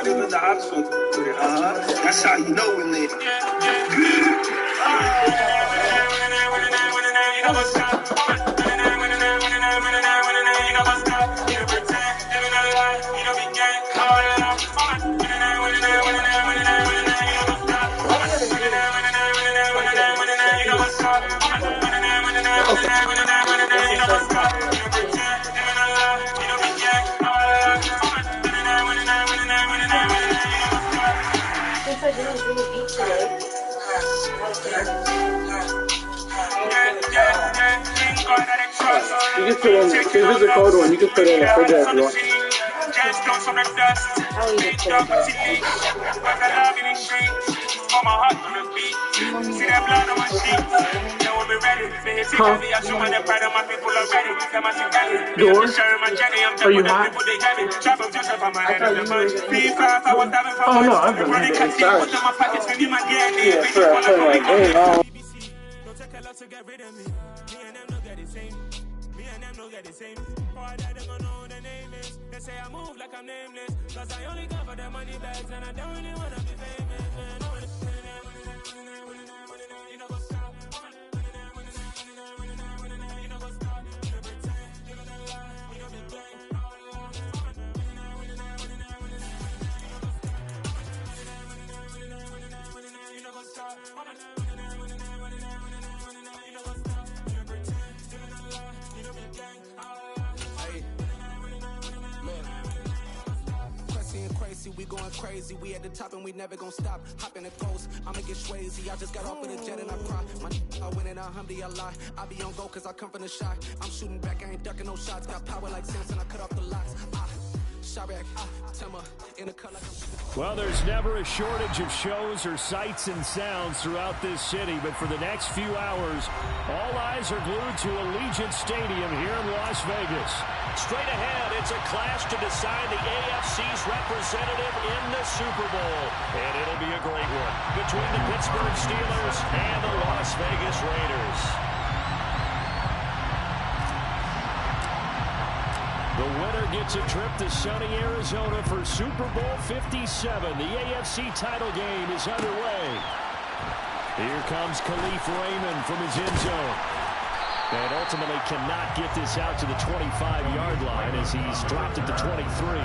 in de avond. Hij zou je know in it. Since I didn't really eat today, you can put on, if it's a cold one, you can put it on the refrigerator if you want. I'll eat it cold. Door? Are you hot? Oh no, I've been inside. Yeah, sure, I feel like, oh They say I move like I'm nameless, cause I only cover the money bags and I don't really wanna be famous. You know what's up? You know what's up? You know pretend, you know the lie, you know the game. You know what's up? We going crazy, we at the top and we never gonna stop. Hop in the coast, I'ma get swayzy. I just got off of the jet and I cry. I win in alhamdulillah. I be on go cause I come from the shot. I'm shooting back, I ain't ducking no shots. Got power like Samson, I cut off the locks. Well, there's never a shortage of shows or sights and sounds throughout this city, but for the next few hours, all eyes are glued to Allegiant Stadium here in Las Vegas. Straight ahead, it's a clash to decide the AFC's representative in the Super Bowl, and it'll be a great one between the Pittsburgh Steelers and the Las Vegas Raiders. The winner gets a trip to sunny Arizona for Super Bowl 57. The AFC title game is underway. Here comes Khalif Raymond from his end zone. And ultimately cannot get this out to the 25-yard line as he's dropped it to 23.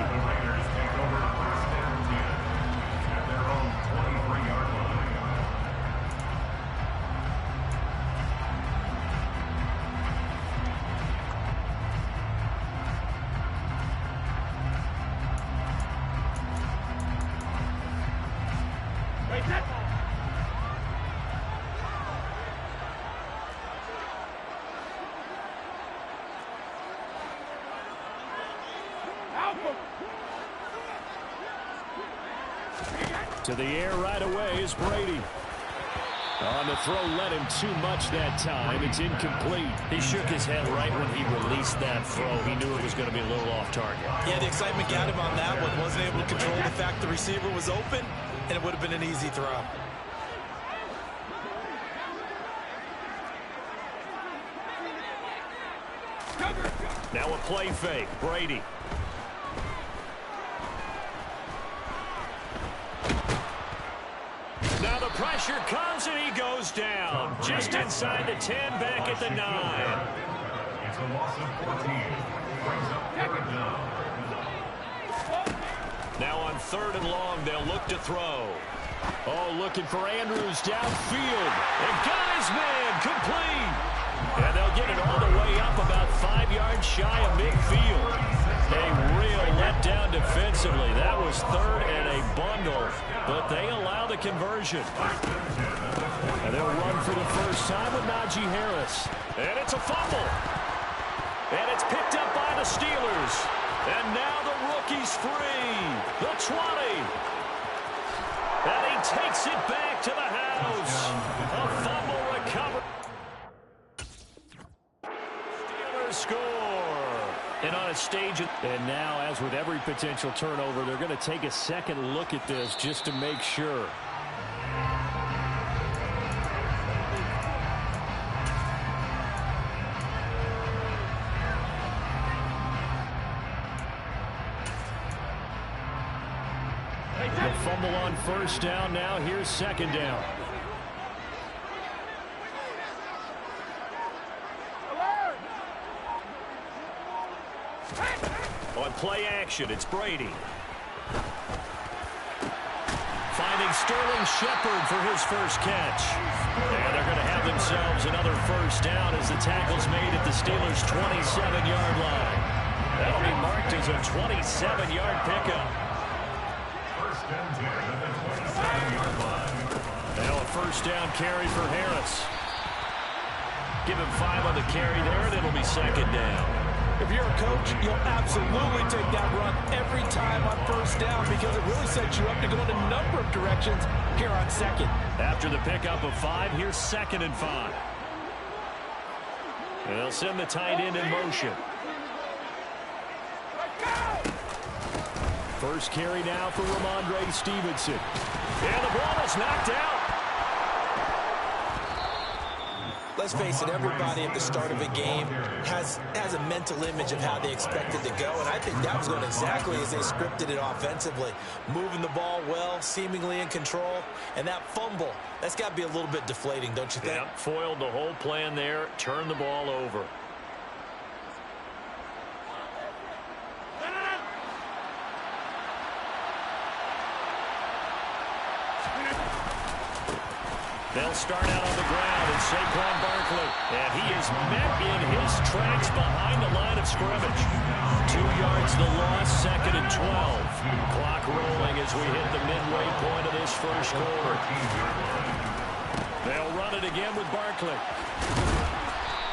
To the air right away is Brady. On the throw, led him too much that time. It's incomplete. He shook his head right when he released that throw. He knew it was going to be a little off target. Yeah, the excitement got him on that one. Wasn't able to control the fact the receiver was open, and it would have been an easy throw. Now a play fake. Brady. Now the pressure comes and he goes down. Just inside the 10, back at the 9. It's a loss of 14. Brings up second down. Now on 3rd and long, they'll look to throw. Oh, looking for Andrews downfield. And got his man complete. And they'll get it all the way up about 5 yards shy of midfield. A real letdown defensively. That was 3rd and a bundle, but they allow the conversion. And they'll run for the first time with Najee Harris. And it's a fumble. And it's picked up by the Steelers. And now the rookie's free. The 20. And he takes it back to the house. A fumble recovered. Steelers score. And on a stage, and now, as with every potential turnover, they're going to take a second look at this just to make sure. The fumble on first down. Now here's second down. On play action, it's Brady. Finding Sterling Shepard for his first catch. And they're going to have themselves another first down as the tackle's made at the Steelers' 27-yard line. That'll be marked as a 27-yard pickup. First and 10 at the 27-yard line. Now a first down carry for Harris. Give him 5 on the carry there, and it'll be second down. If you're a coach, you'll absolutely take that run every time on first down because it really sets you up to go in a number of directions here on second. After the pickup of 5, here's second and 5. And they'll send the tight end in motion. First carry now for Ramondre Stevenson. And the ball is knocked out. Let's face it, everybody at the start of a game has a mental image of how they expect it to go, and I think that was going exactly as they scripted it offensively. Moving the ball well, seemingly in control, and that fumble, that's got to be a little bit deflating, don't you think? Yep, foiled the whole plan there, turned the ball over. They'll start out on the ground, and Saquon Barkley. And he is met in his tracks behind the line of scrimmage. 2 yards the loss, second and 12. Clock rolling as we hit the midway point of this first quarter. They'll run it again with Barkley.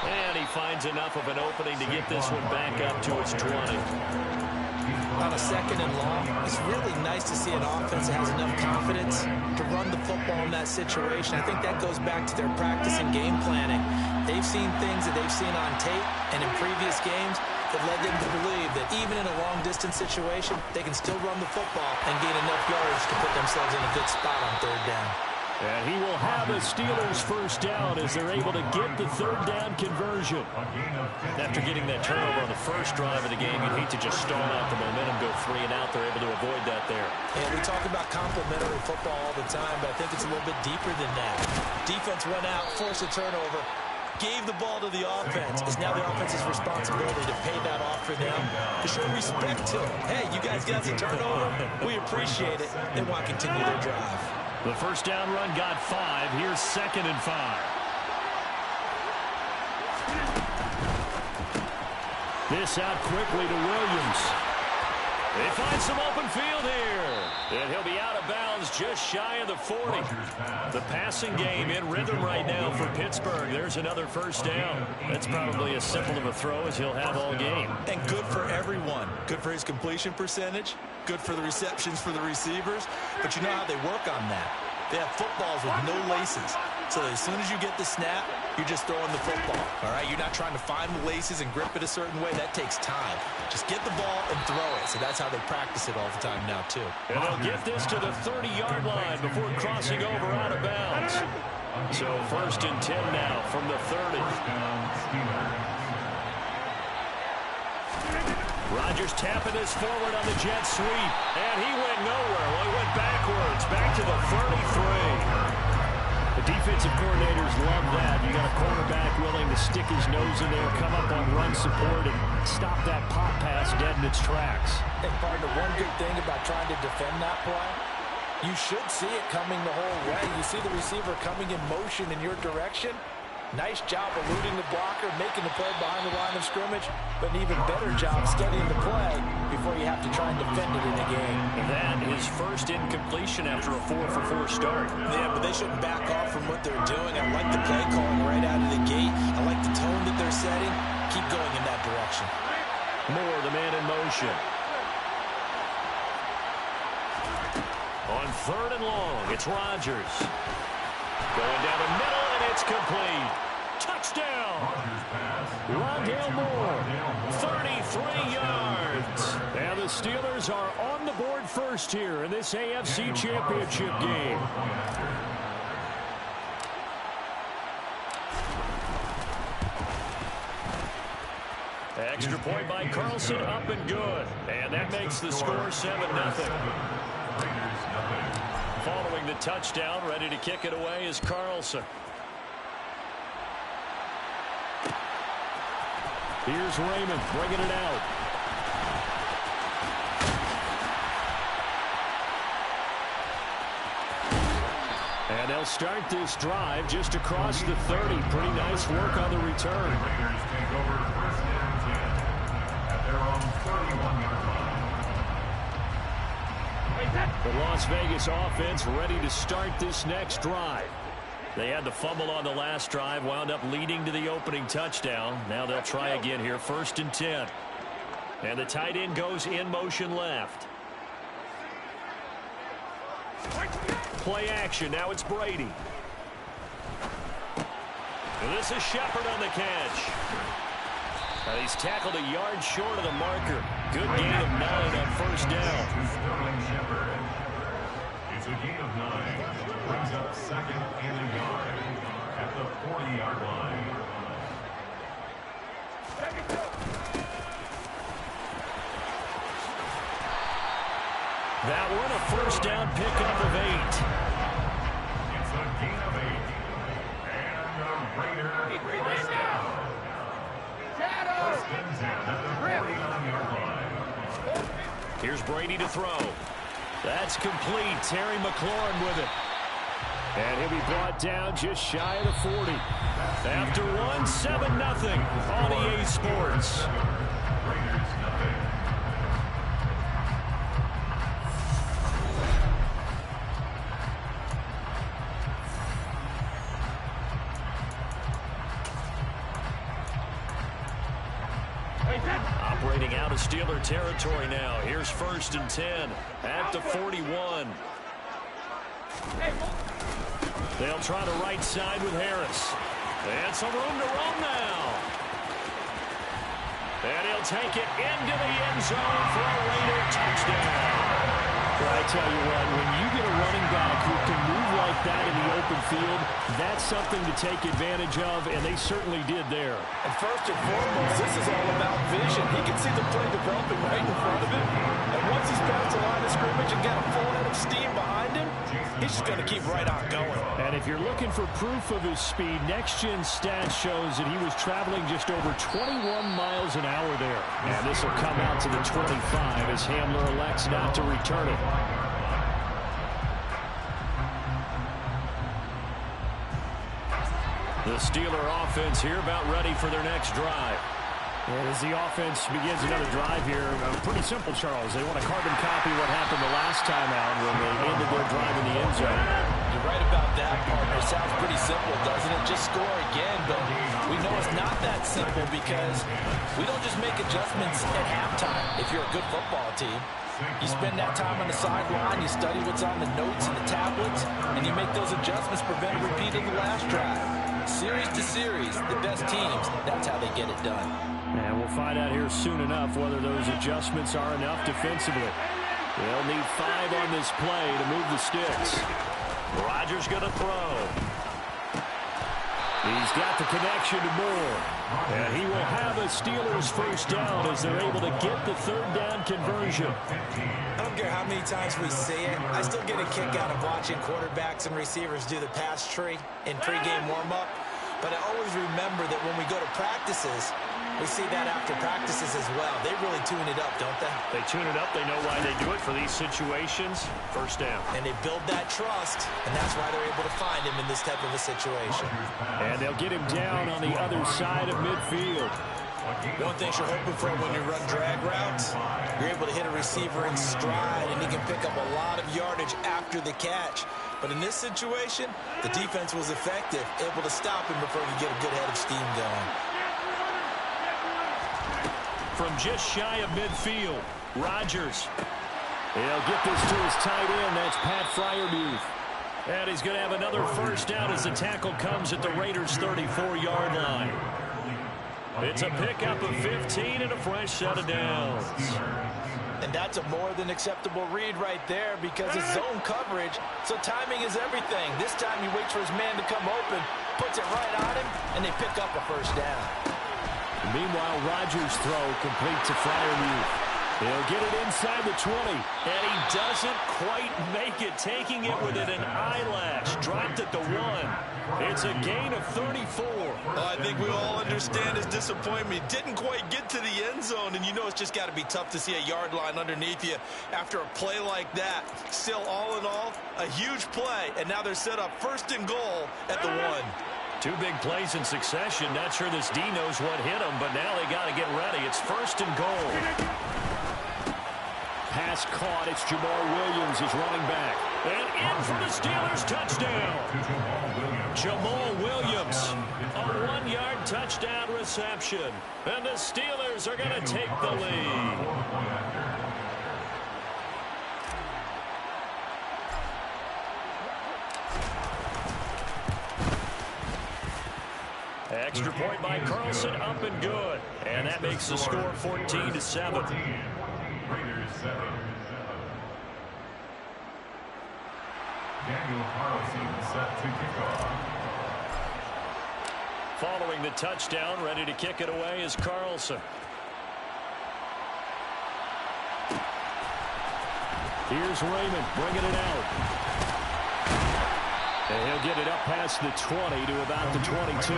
And he finds enough of an opening to get this one back up to its 20. On a second and long, it's really nice to see an offense that has enough confidence to run the football in that situation. I think that goes back to their practice and game planning. They've seen things that they've seen on tape and in previous games that led them to believe that even in a long-distance situation, they can still run the football and gain enough yards to put themselves in a good spot on third down. And he will have a Steelers first down as they're able to get the third down conversion. After getting that turnover on the first drive of the game, you'd hate to just stall out the momentum, go 3 and out. They're able to avoid that there. And we talk about complementary football all the time, but I think it's a little bit deeper than that. Defense went out, forced a turnover, gave the ball to the offense. It's now the offense's responsibility to pay that off for them, to show respect to them. Hey, you guys got the turnover. We appreciate it. They want to continue their drive. The first down run got 5. Here's second and 5. This out quickly to Williams. They find some open field here. And he'll be out of bounds just shy of the 40. The passing game in rhythm right now for Pittsburgh. There's another first down. That's probably as simple of a throw as he'll have all game. And good for everyone. Good for his completion percentage. Good for the receptions for the receivers. But you know how they work on that. They have footballs with no laces. So as soon as you get the snap, you're just throwing the football. All right, you're not trying to find the laces and grip it a certain way. That takes time. Just get the ball and throw it. So that's how they practice it all the time now, too. And they'll get this to the 30-yard line before crossing over out of bounds. So first and 10 now from the 30. Rodgers tapping this forward on the jet sweep. And he went nowhere. Well, he went backwards, back to the 33. The defensive coordinators love that. You got a quarterback willing to stick his nose in there, come up on run support, and stop that pop pass dead in its tracks. And partner, one good thing about trying to defend that play, you should see it coming the whole way. You see the receiver coming in motion in your direction. Nice job eluding the blocker, making the play behind the line of scrimmage, but an even better job steadying the play before you have to try and defend it in a game. That is first incompletion after a 4-for-4 start. Yeah, but they shouldn't back off from what they're doing. I like the play calling right out of the gate. I like the tone that they're setting. Keep going in that direction. Moore, the man in motion. On third and long, it's Rodgers. Going down the middle, and it's complete. Touchdown! Rondale Moore, 33 yards. And the Steelers are on the board first here in this AFC Championship game. Extra point by Carlson, up and good. And that makes the score 7-0. Touchdown, ready to kick it away is Carlson. Here's Raymond bringing it out. And they'll start this drive just across the 30. Pretty nice work on the return. The Raiders take over first and 10 at their own 31-yard line. The Las Vegas offense ready to start this next drive. They had the fumble on the last drive, wound up leading to the opening touchdown. Now they'll try again here, first and 10. And the tight end goes in motion left. Play action, now it's Brady. And this is Shepard on the catch. He's tackled a yard short of the marker. Good gain of 9 on first down. It's a gain of 9. Brings up second and a yard at the 40-yard line. That one a first down pickup of 8. It's a gain of 8. And the Raiders down. First and 10 at the 49-yard line. Here's Brady to throw. That's complete. Terry McLaurin with it. And he'll be brought down just shy of the 40. After one, 7-0 on EA Sports. Raiders nothing. Operating out of Steeler territory now. Here's first and 10 at the 41. They'll try the right side with Harris. And some room to roam now. And he'll take it into the end zone for a Raider touchdown. Well, I tell you what, when you get a running back who can move like that in the open field, that's something to take advantage of, and they certainly did there. And first and foremost, this is all about vision. He can see the play developing right in front of him. And once he's past the line of scrimmage and got a full head of steam behind him, he's just going to keep right on going. And if you're looking for proof of his speed, Next Gen Stats shows that he was traveling just over 21 miles an hour there. And this will come out to the 25 as Hamler elects not to return it. The Steeler offense here about ready for their next drive. And as the offense begins another drive here, pretty simple, Charles. They want to carbon copy what happened the last time out when they ended their drive in the end zone. You're right about that, partner. It sounds pretty simple, doesn't it? Just score again, but we know it's not that simple because we don't just make adjustments at halftime. If you're a good football team, you spend that time on the sideline, you study what's on the notes and the tablets, and you make those adjustments, prevent a repeat of the last drive. Series to series, the best teams, that's how they get it done. And we'll find out here soon enough whether those adjustments are enough defensively. They'll need 5 on this play to move the sticks. Rodgers going to throw. He's got the connection to Moore. And he will have a Steelers first down as they're able to get the third down conversion. I don't care how many times we see it. I still get a kick out of watching quarterbacks and receivers do the pass tree in pregame warm-up. But I always remember that when we go to practices, we see that after practices as well. They really tune it up, don't they? They tune it up. They know why they do it for these situations. First down. And they build that trust, and that's why they're able to find him in this type of a situation. And they'll get him down on the other side of midfield. One thing you're hoping for when you run drag routes, you're able to hit a receiver in stride, and he can pick up a lot of yardage after the catch. But in this situation, the defense was effective, able to stop him before he get a good head of steam going. From just shy of midfield, Rodgers. He'll get this to his tight end. That's Pat Freiermuth. And he's going to have another first down as the tackle comes at the Raiders' 34-yard line. It's a pickup of 15 and a fresh set of downs. And that's a more than acceptable read right there because it's zone coverage, so timing is everything. This time he waits for his man to come open, puts it right on him, and they pick up a first down. Meanwhile, Rodgers' throw complete to Freiermuth. He'll get it inside the 20, and he doesn't quite make it, taking it within an eyelash. Dropped at the 1. It's a gain of 34. Well, I think we all understand his disappointment. Didn't quite get to the end zone, and you know it's just got to be tough to see a yard line underneath you after a play like that. Still, all in all, a huge play, and now they're set up 1st and goal at the 1. 2 big plays in succession. Not sure this D knows what hit him, but now they got to get ready. It's 1st and goal. Pass caught. It's Jamal Williams is running back. And in for the Steelers touchdown. Jamal Williams, a 1-yard touchdown reception. And the Steelers are going to take the lead. Extra point by Carlson, up and good. And that makes the score 14-7. Raiders 7. Daniel Carlson set to kick off. Following the touchdown, ready to kick it away is Carlson. Here's Raymond bringing it out. And he'll get it up past the 20 to about the 22. The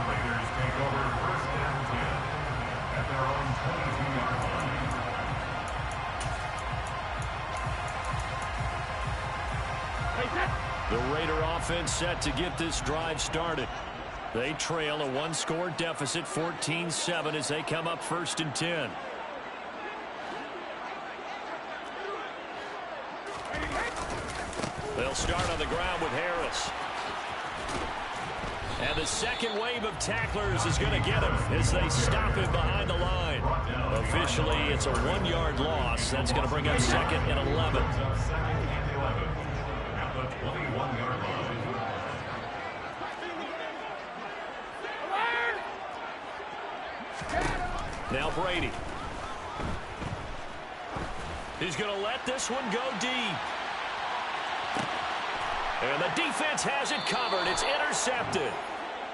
Raiders take over 1st and 10 at their own 22-yard line. The Raider offense set to get this drive started. They trail a 1-score deficit, 14-7, as they come up 1st and 10. They'll start on the ground with Harris. And the second wave of tacklers is going to get him as they stop him behind the line. Officially, it's a 1-yard loss. That's going to bring up 2nd and 11. At the 21-yard line. Now Brady. He's going to let this one go deep. And the defense has it covered. It's intercepted.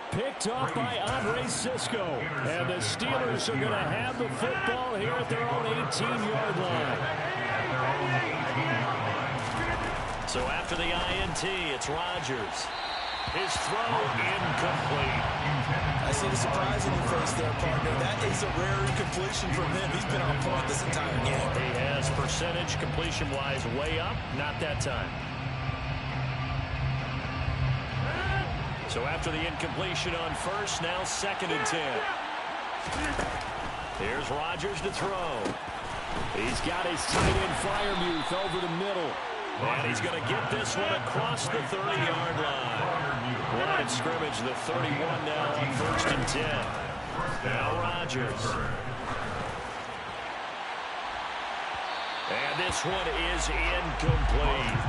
Picked off by Andre Cisco. And the Steelers are going to have the football here at their own 18-yard line. So after the INT, it's Rodgers. His throw incomplete. I see the surprise in your face there, partner. That is a rare incompletion from him. He's been on point this entire game. He has percentage completion-wise way up. Not that time. So after the incompletion on 1st, now 2nd and 10. Here's Rodgers to throw. He's got his tight end Freiermuth over the middle. And he's going to get this one across the 30-yard line. Line of scrimmage, the 31 now on 1st and 10. Now Rodgers. And this one is incomplete.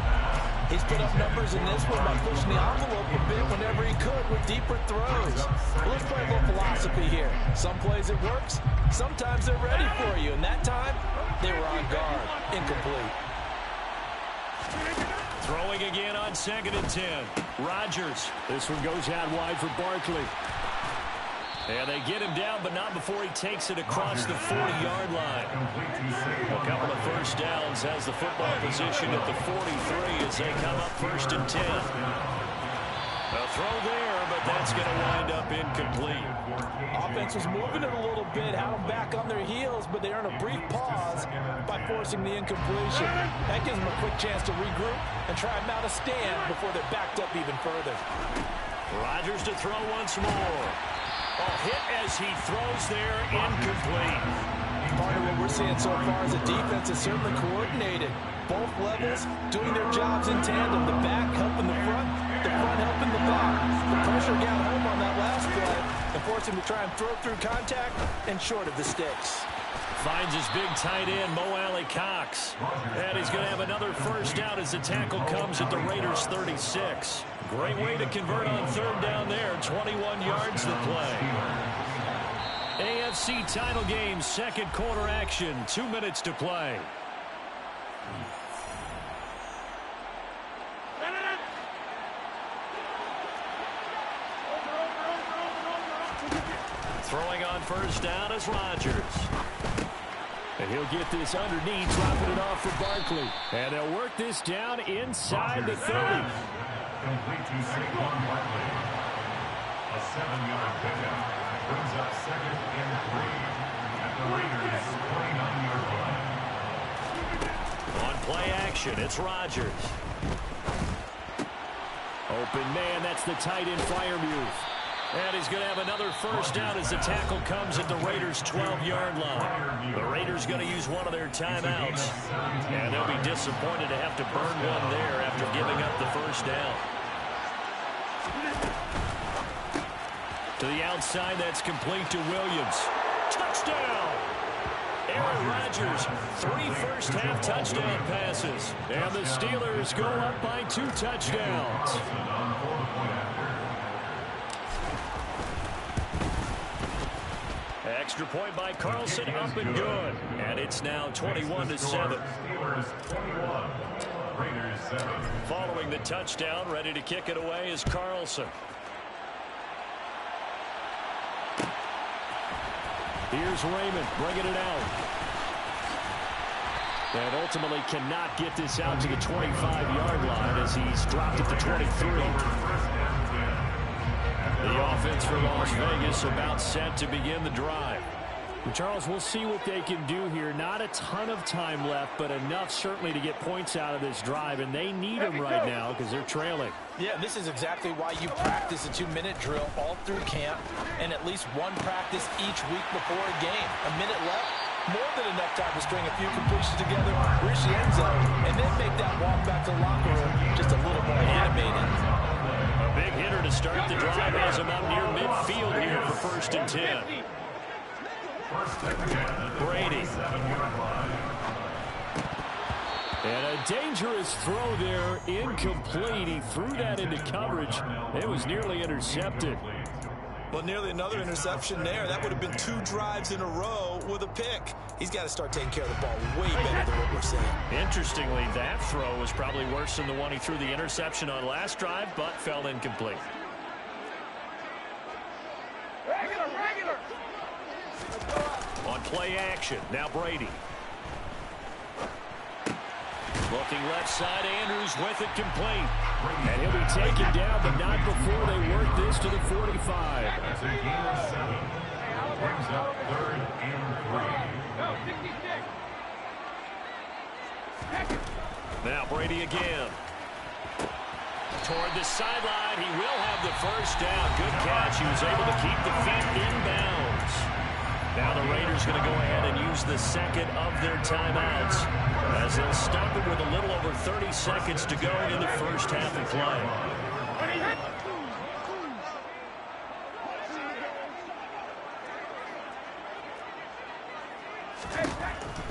He's put up numbers in this one by pushing the envelope a bit whenever he could with deeper throws. Well, let's play a little philosophy here. Some plays it works, sometimes they're ready for you, and that time they were on guard. Incomplete. Throwing again on 2nd and 10. Rodgers. This one goes out wide for Barkley. And they get him down, but not before he takes it across the 40-yard line. A couple of first downs, has the football position at the 43 as they come up 1st and 10. A throw there, but that's going to wind up incomplete. Offense was moving it a little bit, had them back on their heels, but they earn a brief pause by forcing the incompletion. That gives them a quick chance to regroup and try and mount a stand before they're backed up even further. Rodgers to throw once more. A hit as he throws there, incomplete. Part of what we're seeing so far is the defense is certainly coordinated. Both levels doing their jobs in tandem. The back helping the front helping the back. The pressure got home on that last play and forced him to try and throw through contact and short of the sticks. Finds his big tight end, Mo Alley Cox. And he's going to have another first down as the tackle comes at the Raiders' 36. Great way to convert on 3rd down there. 21 yards to play. AFC title game, 2nd quarter action. 2 minutes to play. Throwing on 1st down is Rodgers. And he'll get this underneath, dropping it off for Barkley. And they'll work this down inside the 30. Complete to Saquon Barkley. A 7-yard pickup brings up second and 3 at the Raiders' 29-yard line. On play action, it's Rodgers. Open man, that's the tight end Freiermuth. And he's going to have another first down as the tackle comes at the Raiders' 12-yard line. The Raiders going to use one of their timeouts. And they'll be disappointed to have to burn one there after giving up the first down. To the outside, that's complete to Williams. Touchdown! Aaron Rodgers, 3 first-half touchdown passes. And the Steelers go up by 2 touchdowns. Extra point by Carlson, up and good. And it's now 21-7. Following the touchdown, ready to kick it away is Carlson. Here's Raymond bringing it out. And ultimately cannot get this out to the 25-yard line as he's dropped at the 23. The offense for Las Vegas about set to begin the drive. Well, Charles, we'll see what they can do here. Not a ton of time left, but enough certainly to get points out of this drive, and they need them right now because they're trailing. Yeah, this is exactly why you practice a 2-minute drill all through camp and at least one practice each week before a game. A minute left, more than enough time to string a few completions together, reach the end zone, and then make that walk back to the locker room just a little more animated. A big hitter to start the drive has him up near midfield here for 1st and 10. Brady. And a dangerous throw there, incomplete. He threw that into coverage. It was nearly intercepted. Well, nearly another interception there. That would have been 2 drives in a row with a pick. He's got to start taking care of the ball way better than what we're seeing. Interestingly, that throw was probably worse than the one he threw the interception on last drive, but fell incomplete. On play action, now Brady. Looking left side, Andrews with it complete. And he'll be taken down, but not before they work this to the 45. That's a gain of 7. Brings up 3rd and 3. Now Brady again. Toward the sideline, he will have the first down. Good catch. He was able to keep the feet inbounds. Now the Raiders going to go ahead and use the second of their timeouts as they'll stop it with a little over 30 seconds to go in the first half of play.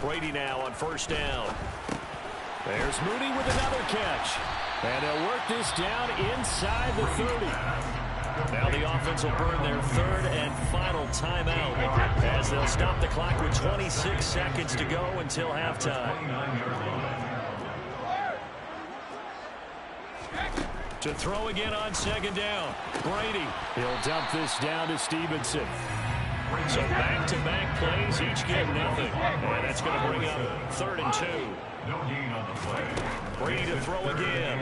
Brady now on 1st down. There's Mooney with another catch. And they'll work this down inside the 30. Now the offense will burn their 3rd and final timeout as they'll stop the clock with 26 seconds to go until halftime. To throw again on 2nd down. Brady. He'll dump this down to Stevenson. So back-to-back plays, each give nothing. And that's going to bring up 3rd and 2. No gain on the play. Brady to throw again.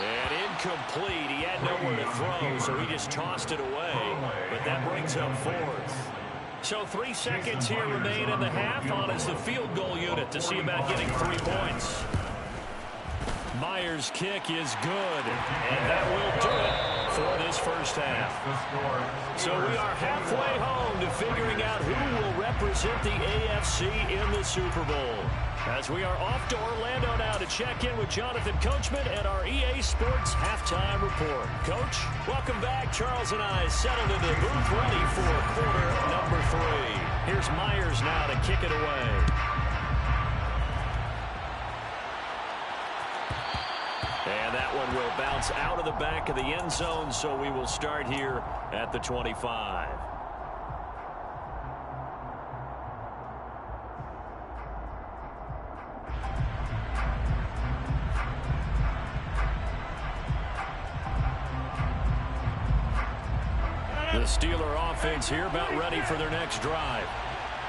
And incomplete. He had nowhere to throw, so he just tossed it away. But that brings up 4th. So 3 seconds here remain in the half on as the field goal unit to see about getting 3 points. Myers' kick is good, and that will do it for this first half. So we are halfway home to figuring out who will represent the AFC in the Super Bowl. As we are off to Orlando now to check in with Jonathan Coachman and our EA Sports Halftime Report. Coach, welcome back. Charles and I settled into the booth ready for quarter number 3. Here's Myers now to kick it away. And that one will bounce out of the back of the end zone, so we will start here at the 25. The Steeler offense here about ready for their next drive.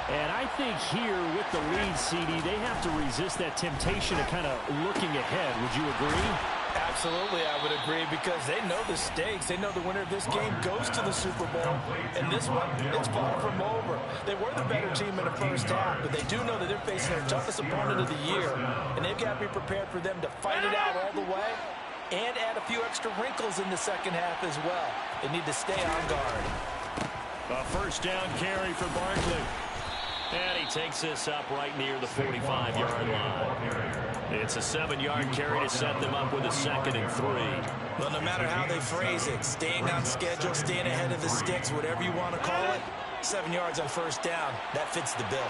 And I think here with the lead, CD, they have to resist that temptation of kind of looking ahead. Would you agree? Absolutely, I would agree, because they know the stakes. They know the winner of this game goes to the Super Bowl. And this one, it's far from over. They were the better team in the first half, but they do know that they're facing their toughest opponent of the year. And they've got to be prepared for them to fight it out all the way and add a few extra wrinkles in the second half as well. They need to stay on guard. A first down carry for Barkley. And he takes this up right near the 45-yard line. It's a 7-yard carry to set them up with a 2nd and 3. Well, no matter how they phrase it, staying on schedule, staying ahead of the sticks, whatever you want to call it, 7 yards on first down, that fits the bill.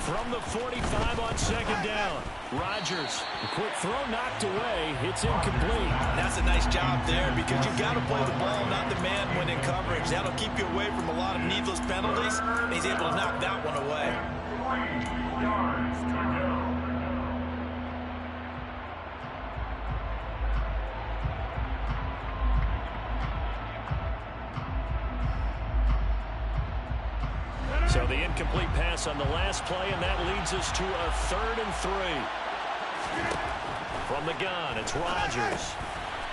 From the 45 on 2nd down, Rodgers, a quick throw knocked away. It's incomplete. That's a nice job there, because you've got to play the ball, not the man when in coverage. That'll keep you away from a lot of needless penalties, and he's able to knock that one away. 3 yards to go. So the incomplete pass on the last play, and that leads us to a 3rd and 3. From the gun, it's Rodgers.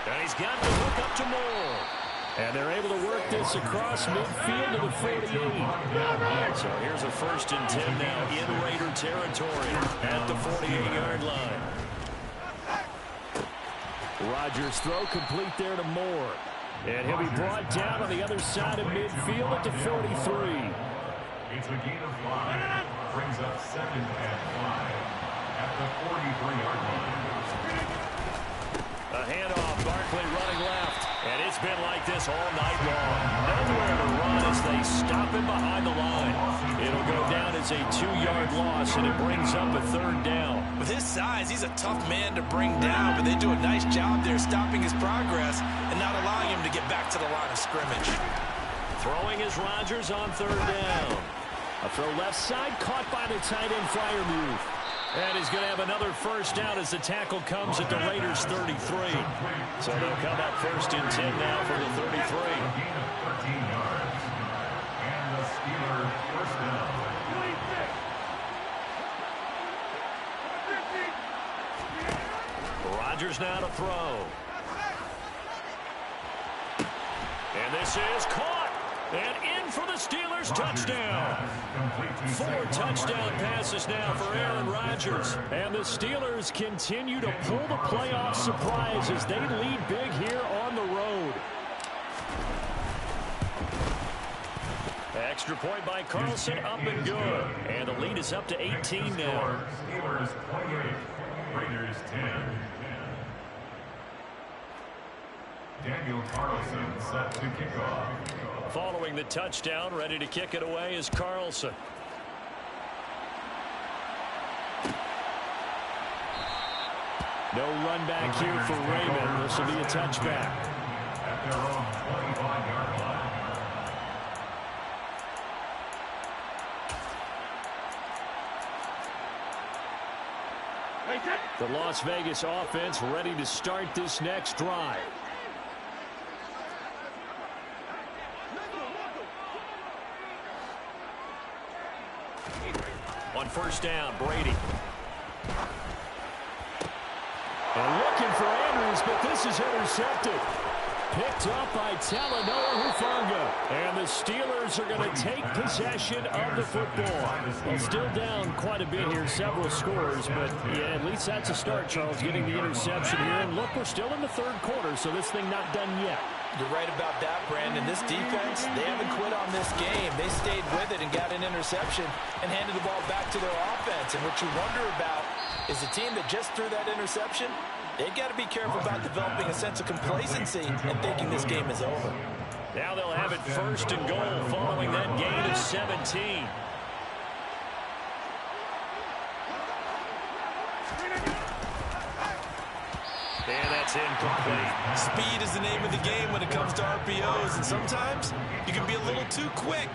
And he's got the hook up to Moore. And they're able to work this across midfield to the 48. So here's a 1st and 10 now in Raider territory at the 48-yard line. Rodgers' throw complete there to Moore. And he'll be brought down on the other side of midfield at the 43. It's a gain of 5. Brings up 2nd and 5 at the 43-yard line. A handoff, Barkley running left. And it's been like this all night long. Nowhere to run as they stop him behind the line. It'll go down as a 2-yard loss, and it brings up a 3rd down. With his size, he's a tough man to bring down, but they do a nice job there stopping his progress and not allowing him to get back to the line of scrimmage. Throwing is Rodgers on 3rd down. A throw left side, caught by the tight end flyer move. And he's going to have another first down as the tackle comes at the Raiders' 33. So they'll come up 1st and 10 now for the 33. A gain of 13 yards. And the Steelers' first down. Rodgers now to throw. And this is caught. And in for the Steelers touchdown. 4 touchdown passes now for Aaron Rodgers. And the Steelers continue to pull the playoff surprise as they lead big here on the road. Extra point by Carlson, up and good. And the lead is up to 18 now. Steelers 28, Raiders 10. Daniel Carlson set to kick off. Following the touchdown, ready to kick it away is Carlson. No run back here for Raymond. This will be a touchback. At their own 25-yard line. The Las Vegas offense ready to start this next drive. On 1st down, Brady. And looking for Andrews, but this is intercepted. Picked up by Talanoa Hufanga. And the Steelers are going to take possession of the football. Well, still down quite a bit here, several scores. But, yeah, at least that's a start, Charles, getting the interception here. And look, we're still in the 3rd quarter, so this thing not done yet. You're right about that, Brandon. This defense, they haven't quit on this game. They stayed with it and got an interception and handed the ball back to their offense. And what you wonder about is the team that just threw that interception, they've got to be careful about developing a sense of complacency and thinking this game is over. Now they'll have it 1st and goal following that gain of 17. And that's incomplete. Speed is the name of the game when it comes to RPOs, and sometimes you can be a little too quick.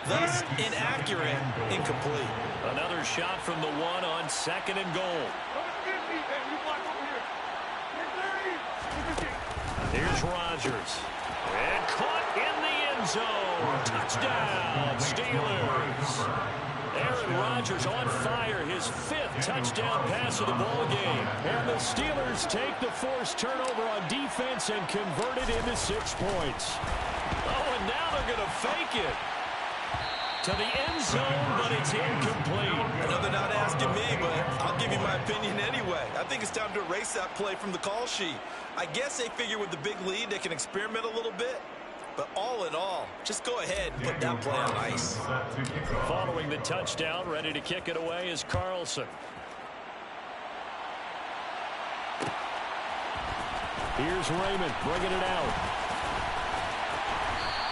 Thus, inaccurate, incomplete. Another shot from the 1 on 2nd and goal. Here's Rodgers. And caught in the end zone. Touchdown, Steelers. Aaron Rodgers on fire, his 5th touchdown pass of the ball game. And the Steelers take the forced turnover on defense and convert it into 6 points. Oh, and now they're going to fake it to the end zone, but it's incomplete. I know they're not asking me, but I'll give you my opinion anyway. I think it's time to erase that play from the call sheet. I guess they figure with the big lead they can experiment a little bit. But all in all, just go ahead and put that play on ice. Following the touchdown, ready to kick it away is Carlson. Here's Raymond bringing it out.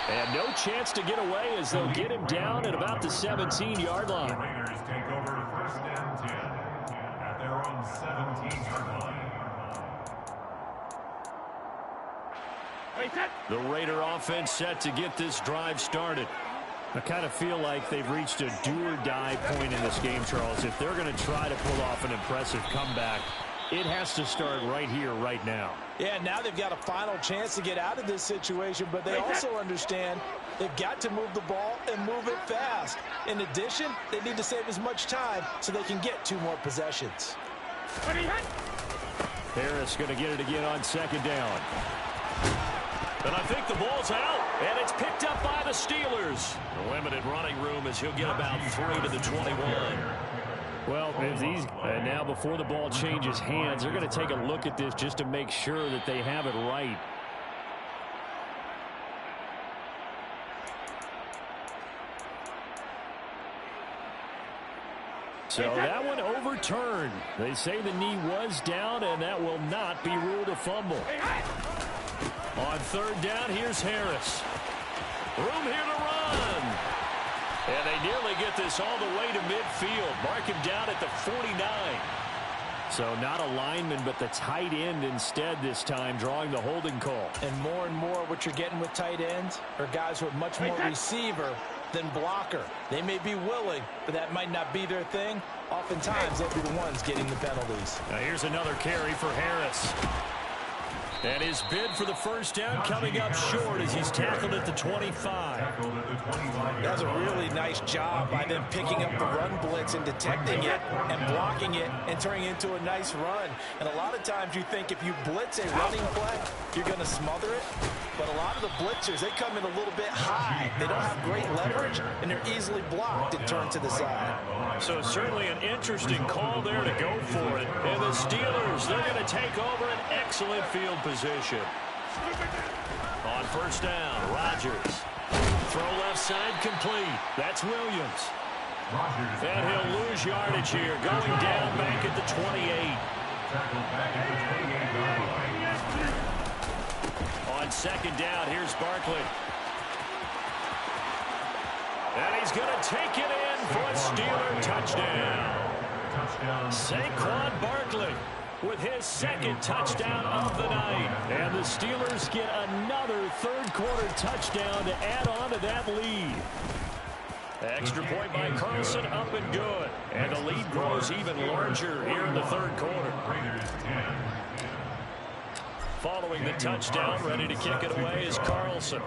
And no chance to get away as they'll get him down at about the 17-yard line. The Raiders take over 1st and 10 at their own 17-yard line. The Raider offense set to get this drive started. I kind of feel like they've reached a do-or-die point in this game, Charles. If they're going to try to pull off an impressive comeback, it has to start right here, right now. Yeah, now they've got a final chance to get out of this situation, but they also understand they've got to move the ball and move it fast. In addition, they need to save as much time so they can get 2 more possessions. Harris going to get it again on 2nd down. And I think the ball's out, and it's picked up by the Steelers. The limited running room as he'll get about 3 to the 21. Well, now before the ball changes hands, they're going to take a look at this just to make sure that they have it right. So that one overturned. They say the knee was down, and that will not be ruled a fumble. On 3rd down, here's Harris. Room here to run. And they nearly get this all the way to midfield. Mark him down at the 49. So not a lineman, but the tight end instead this time, drawing the holding call. And more what you're getting with tight ends are guys who are much more receiver than blocker. They may be willing, but that might not be their thing. Oftentimes, they'll be the ones getting the penalties. Now here's another carry for Harris. And his bid for the 1st down coming up short as he's tackled at the 25. That's a really nice job by them picking up the run blitz and detecting it and blocking it and turning it into a nice run. And a lot of times you think if you blitz a running play, you're going to smother it. But a lot of the blitzers, they come in a little bit high. They don't have great leverage, and they're easily blocked and turned to the side. So certainly an interesting call there to go for it. And the Steelers, they're going to take over an excellent field position. On 1st down, Rodgers. Throw left side complete. That's Williams. And he'll lose yardage here, going down back at the 28. On 2nd down, here's Barkley. And he's going to take it in for a Steeler touchdown. Saquon Barkley with his 2nd touchdown of the night. And the Steelers get another 3rd quarter touchdown to add on to that lead. Extra point by Carlson, up and good. And the lead grows even larger here in the 3rd quarter. Following the touchdown, ready to kick it away is Carlson.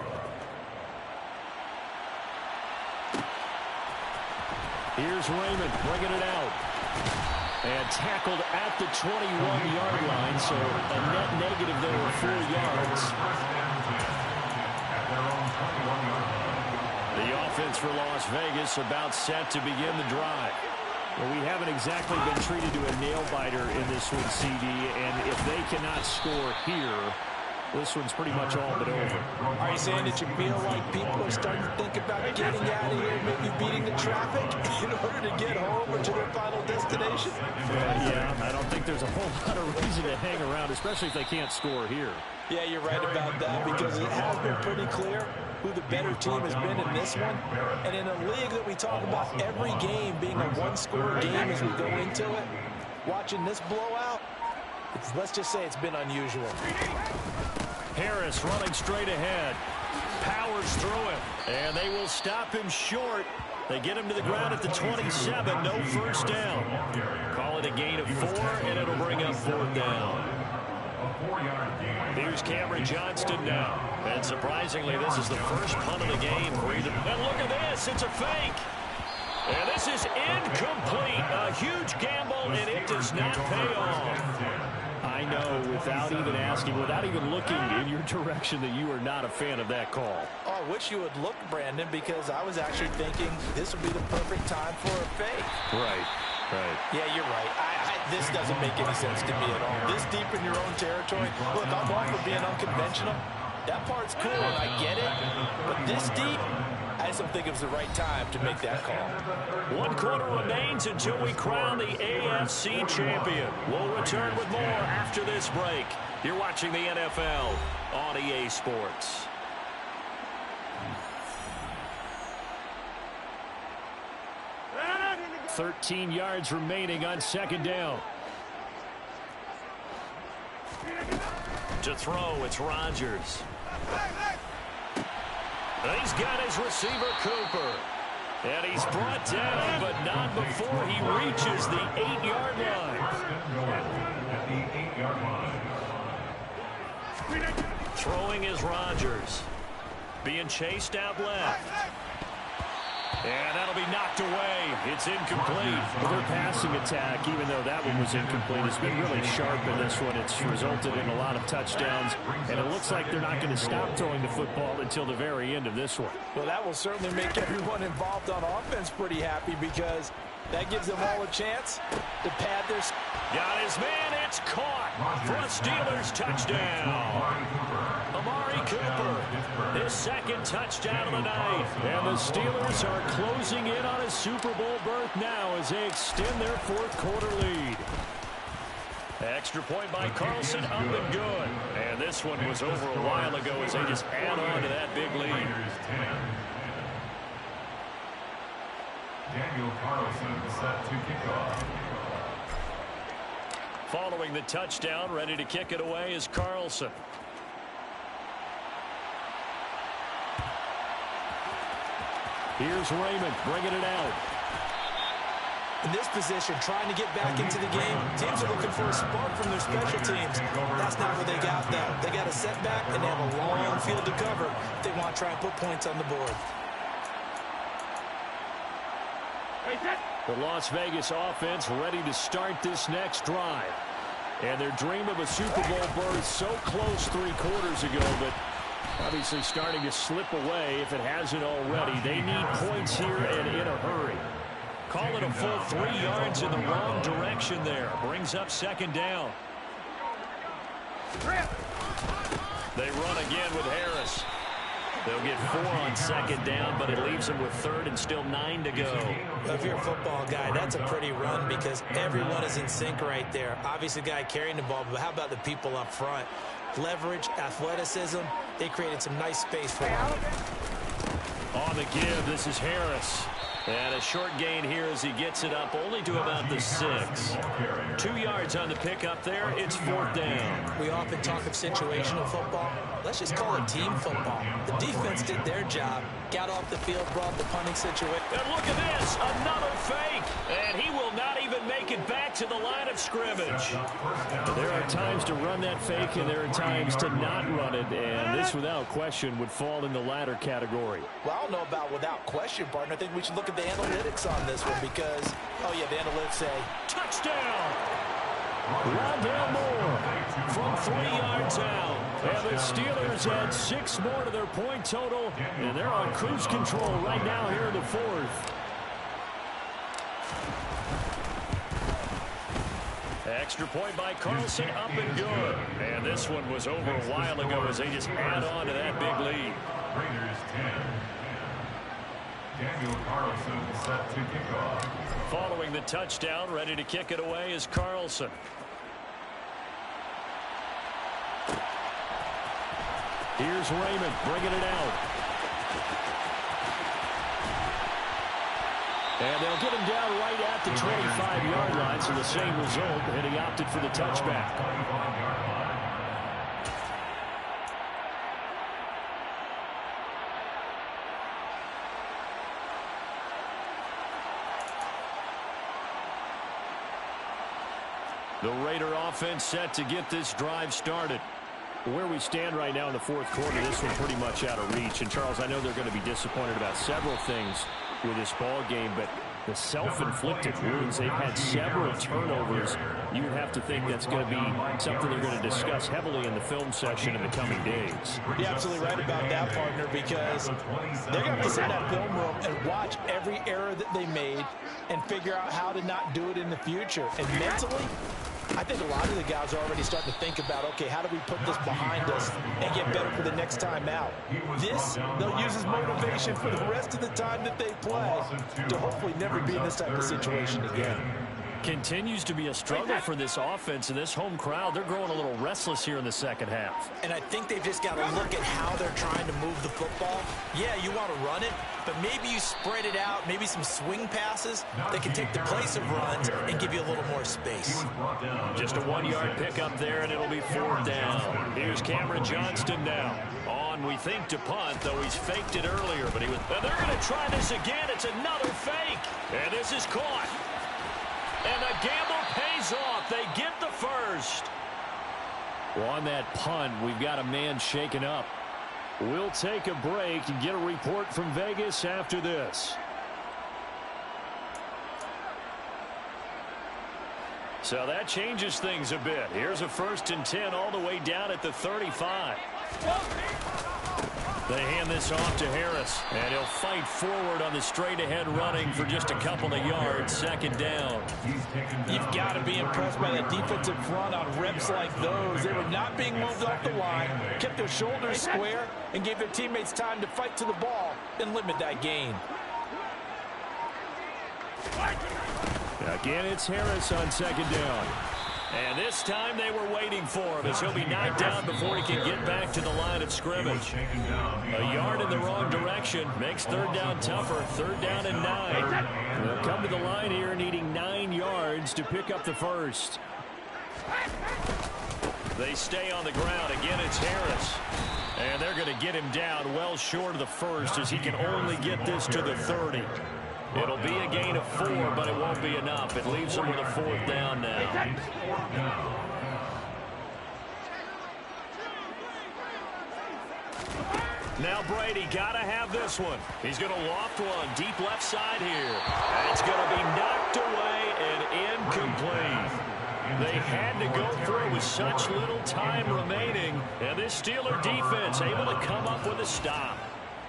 Here's Raymond bringing it out. And tackled at the 21-yard line, so a net negative there of 4 yards. The offense for Las Vegas about set to begin the drive. Well, we haven't exactly been treated to a nail-biter in this one, CD, and if they cannot score here, this one's pretty much all but over. Are you saying that you feel like people are starting to think about getting out of here, maybe beating the traffic in order to get home or to their final destination? Yeah, I don't think there's a whole lot of reason to hang around, especially if they can't score here. Yeah, you're right about that, because it has been pretty clear who the better team has been in this one. And in a league that we talk about every game being a one-score game as we go into it, watching this blowout, let's just say it's been unusual. Harris running straight ahead. Powers through it. And they will stop him short. They get him to the ground at the 27. No 1st down. Call it a gain of 4, and it'll bring up 4th down. 4-yard gain. Here's Cameron Johnston now. And surprisingly, this is the first punt of the game for either. And look at this. It's a fake. And this is incomplete. A huge gamble, and it does not pay off. I know, without even asking, without even looking in your direction, that you are not a fan of that call. Oh, I wish you would look, Brandon, because I was actually thinking this would be the perfect time for a fake. Right. Yeah, you're right. This doesn't make any sense to me at all. This deep in your own territory. Look, I'm all for being unconventional. That part's cool, and I get it. But this deep, I just don't think it was the right time to make that call. 1 quarter remains until we crown the AFC champion. We'll return with more after this break. You're watching the NFL on EA Sports. "13 yards remaining on second down. To throw, it's Rodgers. And he's got his receiver, Cooper. And he's brought down, but not before he reaches the 8-yard line. At the 8-yard line. Throwing is Rodgers. Being chased out left. And that'll be knocked away. It's incomplete. Well, their passing attack, even though that one was incomplete, has been really sharp in this one. It's resulted in a lot of touchdowns, and it looks like they're not going to stop throwing the football until the very end of this one. Well, that will certainly make everyone involved on offense pretty happy because that gives them all a chance to pad their... Got his man. It's caught for a Steelers touchdown. Amari Cooper, his second touchdown of the night. And the Steelers are closing in on a Super Bowl berth now as they extend their fourth quarter lead. Extra point by Carlson, up and good. And this one was over a while ago as they just add on to that big lead. Daniel Carlson set to kick off. Following the touchdown, ready to kick it away is Carlson. Here's Raymond bringing it out. In this position, trying to get back into the game, teams are looking for a spark from their special teams. That's not what they got, though. They got a setback, and they have a long field to cover if they want to try and put points on the board. The Las Vegas offense ready to start this next drive. And their dream of a Super Bowl berth so close 3 quarters ago, but obviously starting to slip away if it hasn't already. They need points here and in a hurry. Call it a full 3 yards in the wrong direction there. Brings up second down. They run again with Harris. They'll get 4 on second down, but it leaves them with 3rd and still 9 to go. Well, if you're a football guy, that's a pretty run because everyone is in sync right there. Obviously, the guy carrying the ball, but how about the people up front? Leverage, athleticism, they created some nice space for him. On the give, this is Harris. And a short gain here as he gets it up only to about the 6. 2 yards on the pickup there. It's 4th down. We often talk of situational football. Let's just call it team football. The defense did their job, got off the field, brought the punting situation. And look at this, another fake. And he will not even make it back to the line of scrimmage. There are times to run that fake, and there are times to not run it. And this, without question, would fall in the latter category. Well, I don't know about without question, partner. I think we should look at the analytics on this one because, oh, yeah, the analytics say, touchdown! Rondale Moore from 3 yards out. And the Steelers add 6 more to their point total, and they're on cruise control right now here in the 4th. Extra point by Carlson, up and good. And this one was over a while ago as they just add on to that big lead. Raiders 10. Daniel Carlson set to kick off. Following the touchdown, ready to kick it away is Carlson. Here's Raymond bringing it out. And they'll get him down right at the 25-yard line, so the same result, and he opted for the touchback. The Raider offense set to get this drive started. Where we stand right now in the fourth quarter, this one pretty much out of reach. And, Charles, I know they're going to be disappointed about several things with this ball game, but the self-inflicted wounds, they've had several turnovers. You would have to think that's going to be something they're going to discuss heavily in the film session in the coming days. You're absolutely right about that, partner, because they're going to have to sit in that film room and watch every error that they made and figure out how to not do it in the future. And mentally, I think a lot of the guys are already starting to think about, okay, how do we put this behind us and get better for the next time out? This, they'll use as motivation for the rest of the time that they play to hopefully never be in this type of situation again. Continues to be a struggle for this offense and this home crowd. They're growing a little restless here in the second half. And I think they've just got to look at how they're trying to move the football. Yeah, you want to run it, but maybe you spread it out, maybe some swing passes that can take the place of runs and give you a little more space. Just a 1-yard pickup there, and it'll be 4th down. Here's Cameron Johnston now. On, we think, to punt, though he's faked it earlier, but he was. And they're going to try this again. It's another fake. And this is caught. And the gamble pays off. They get the first. Well, on that punt, we've got a man shaken up. We'll take a break and get a report from Vegas after this. So that changes things a bit. Here's a 1st and 10 all the way down at the 35. They hand this off to Harris, and he'll fight forward on the straight-ahead running for just a couple of yards. 2nd down. You've got to be impressed by that defensive front on reps like those. They were not being moved off the line, kept their shoulders square, and gave their teammates time to fight to the ball and limit that gain. Again, it's Harris on 2nd down. And this time they were waiting for him as he'll be knocked down before he can get back to the line of scrimmage. A yard in the wrong direction makes 3rd down tougher. 3rd down and 9. They'll come to the line here needing 9 yards to pick up the first. They stay on the ground. Again, it's Harris. And they're going to get him down well short of the first as he can only get this to the 30. It'll be a gain of 4, but it won't be enough. It leaves them with a 4th down now. Now Brady got to have this one. He's going to loft one deep left side here. It's going to be knocked away and incomplete. They had to go for it with such little time remaining, and this Steeler defense able to come up with a stop.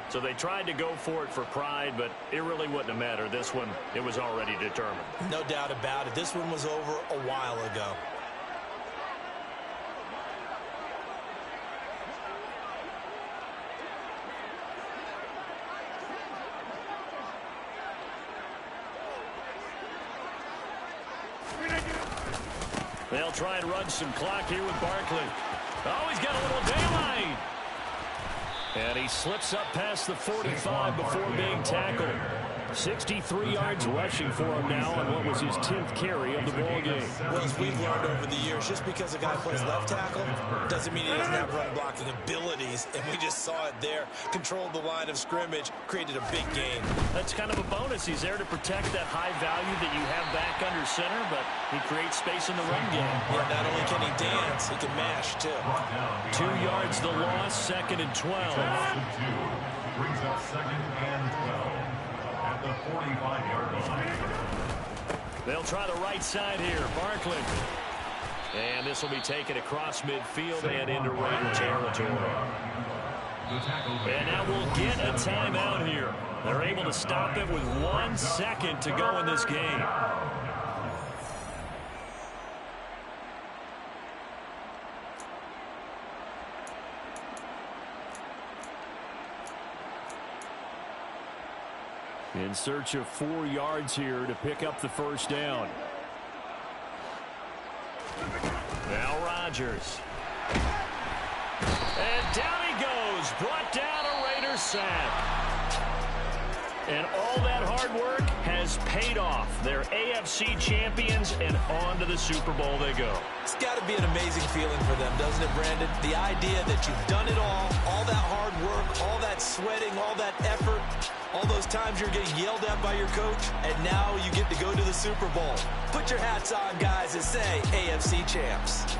So they tried to go for it for pride, but it really wouldn't have mattered. This one, it was already determined. No doubt about it. This one was over a while ago. They'll try and run some clock here with Barkley. Oh, he's got a little daylight. And he slips up past the 45 before being tackled. 63 yards rushing for him now on what was his 10th carry of the ball game. Well, as we've learned over the years, just because a guy plays left tackle doesn't mean he doesn't have run blocking abilities. And we just saw it there. Controlled the line of scrimmage, created a big gain. That's kind of a bonus. He's there to protect that high value that you have back under center, but he creates space in the run game. Yeah, not only can he dance, he can mash too. 2 yards the loss, 2nd and 12. Brings up 2nd and 12 at the 45-yard line. They'll try the right side here. Barkley. And this will be taken across midfield and into Raider territory. And now we'll get a timeout here. They're able to stop it with 1 second to go in this game. In search of 4 yards here to pick up the 1st down. Now Rodgers. And down he goes. Brought down a Raider sack. And all that hard work has paid off. They're AFC champions, and on to the Super Bowl they go. It's got to be an amazing feeling for them, doesn't it, Brandon? The idea that you've done it all that hard work, all that sweating, all that effort, all those times you're getting yelled at by your coach, and now you get to go to the Super Bowl. Put your hats on, guys, and say AFC champs.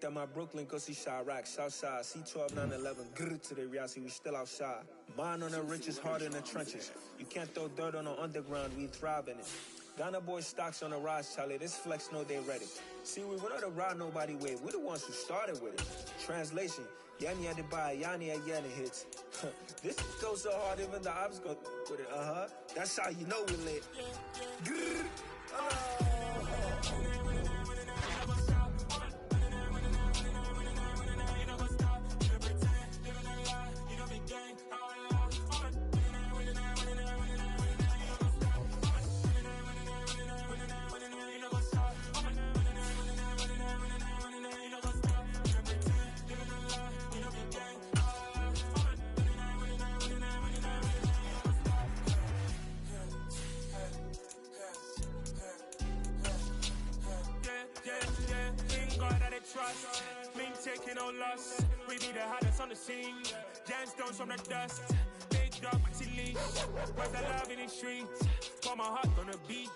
That my Brooklyn, go see Chirac, Southside, C12, 911, grr to the reality, we still outside. Mine on the riches, hard in the trenches. You can't throw dirt on the underground, we thrive in it. Ghana boys stocks on the rise, Charlie, this flex know they ready. See, we not to ride nobody with, we the ones who started with it. Translation, Yanni had to buy, Yanni had Yanni hits. This goes so hard, even the ops go with it, That's how you know we lit. Grr. Trust, been taking no loss. We be the hottest on the scene. Gemstones from the dust. Big dog, pretty leash. Where's the love in the streets? Put my heart on the beat.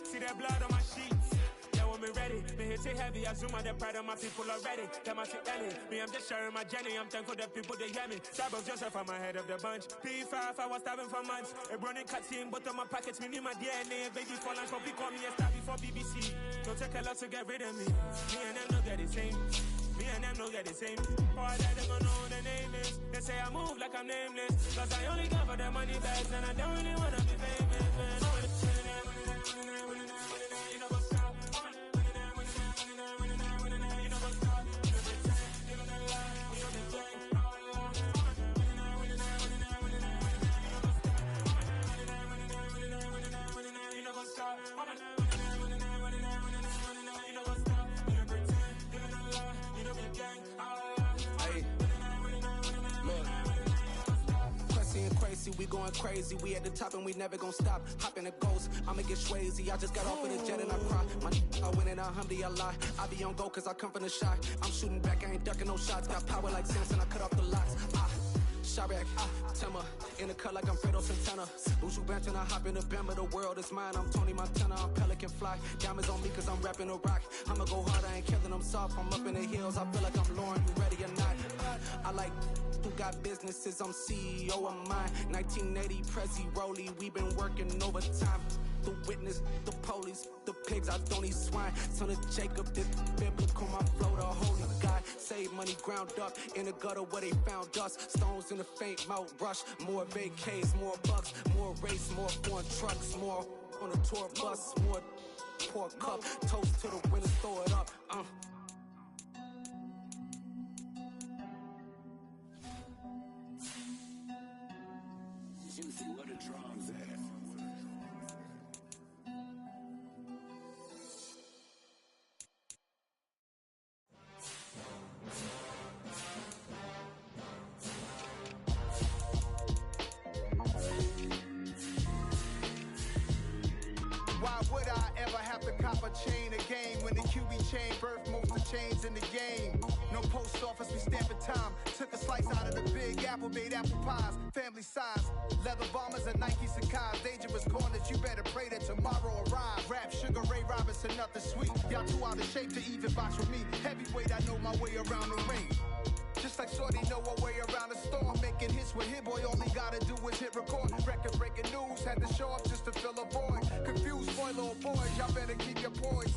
See that blood on my sheets. Yeah, when me ready, me hit it heavy. I zoom out the pride of my people already. Them I see Ellie. Me, I'm just sharing my journey. I'm thankful that people they hear me. Stab of Joseph, I'm ahead of the bunch. P5, I was starving for months. A running cutscene, but on my pockets, me need my DNA. Baby for lunch, but call me a star before BBC. Don't take a lot to get rid of me. Me and them don't get the same. Me and them don't get the same. All that they gonna know who the name is. They say I move like I'm nameless. Cause I only got for the money bags and I don't really wanna be famous, man. We going crazy, we at the top and we never gonna stop. Hop in a ghost, I'ma get swayzy. I just got off of the jet and I cry. I win in a Humvee, I lie. I be on go cause I come from the shot. I'm shooting back, I ain't ducking no shots. Got power like Samson, I cut off the locks. Shabak, Timmer, in the cut like I'm Fredo Santana. Uju Banton, I hop in the Bama, the world is mine. I'm Tony Montana, I'm Pelican Fly. Diamonds on me cause I'm rapping a rock. I'ma go hard, I ain't killing them soft. I'm up in the hills, I feel like I'm Lauren, you ready or not? I like who got businesses, I'm CEO of mine. 1980 Prezi Rolly, we been working overtime. The witness, the police, the pigs, I don't eat swine. Son of Jacob, this biblical, my flow, the holy God. Save money ground up in the gutter where they found us. Stones in the faint mouth rush. More vacays, more bucks, more race, more foreign trucks, more on a tour bus, more pour cup. Toast to the winners, throw it up. Juicy, where the drums at? Why would I ever have to cop a chain again when the QB chain birthed most of the chains in the game? No post office, we stamping time. Took a slice out of the big apple, made apple pies. Family size, leather bombers and Nike Sacai's. Dangerous corners, you better pray that tomorrow arrives. Rap, Sugar Ray Robinson, nothing sweet. Y'all too out of shape to even box with me. Heavyweight, I know my way around the ring. Just like Shorty know her way around the storm. Making hits with Hit Boy, all he gotta do is hit record. Record breaking news, had to show up just to fill a void. Confused, spoiler boys, y'all better keep your poise.